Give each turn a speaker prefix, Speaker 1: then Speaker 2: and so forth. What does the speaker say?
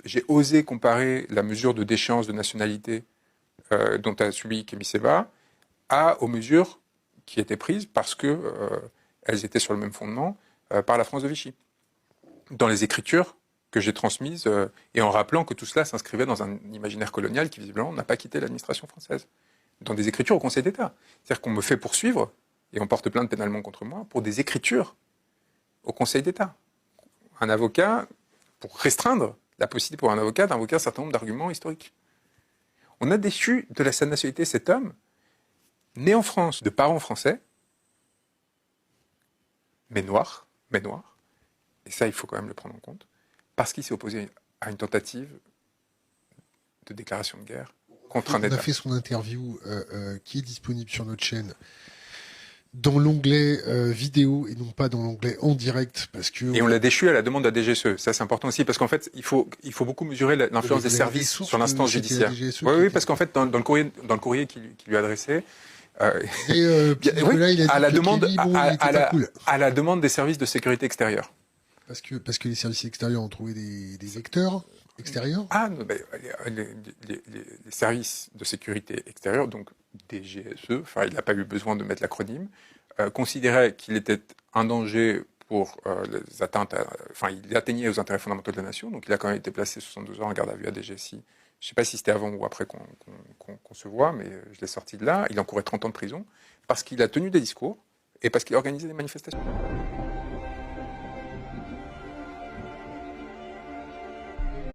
Speaker 1: j'ai osé comparer la mesure de déchéance de nationalité dont a subi Kémy Séba aux mesures qui étaient prises parce que elles étaient sur le même fondement par la France de Vichy. Dans les écritures que j'ai transmises et en rappelant que tout cela s'inscrivait dans un imaginaire colonial qui visiblement n'a pas quitté l'administration française. Dans des écritures au Conseil d'État. C'est-à-dire qu'on me fait poursuivre et on porte plainte pénalement contre moi pour des écritures au Conseil d'État. Un avocat, pour restreindre la possibilité pour un avocat d'invoquer un certain nombre d'arguments historiques. On a déchu de sa nationalité cet homme, né en France, de parents français, mais noir, et ça il faut quand même le prendre en compte, parce qu'il s'est opposé à une tentative de déclaration de guerre contre un État.
Speaker 2: On a fait son interview qui est disponible sur notre chaîne dans l'onglet vidéo et non pas dans l'onglet en direct parce que
Speaker 1: et on l'a déchu à la demande de la DGSE. Ça c'est important aussi parce qu'en fait il faut beaucoup mesurer l'influence des services sur l'instance judiciaire. Oui, parce qu'en fait dans le courrier qui lui adressait à la demande des services de sécurité extérieure.
Speaker 2: Parce que les services extérieurs ont trouvé des vecteurs extérieurs.
Speaker 1: Les services de sécurité extérieure, donc DGSE, enfin il n'a pas eu besoin de mettre l'acronyme, considérait qu'il était un danger pour les atteintes, il atteignait aux intérêts fondamentaux de la nation, donc il a quand même été placé 72 heures en garde à vue à DGSI. Je ne sais pas si c'était avant ou après qu'on se voit, mais je l'ai sorti de là. Il encourait 30 ans de prison parce qu'il a tenu des discours et parce qu'il a organisé des manifestations.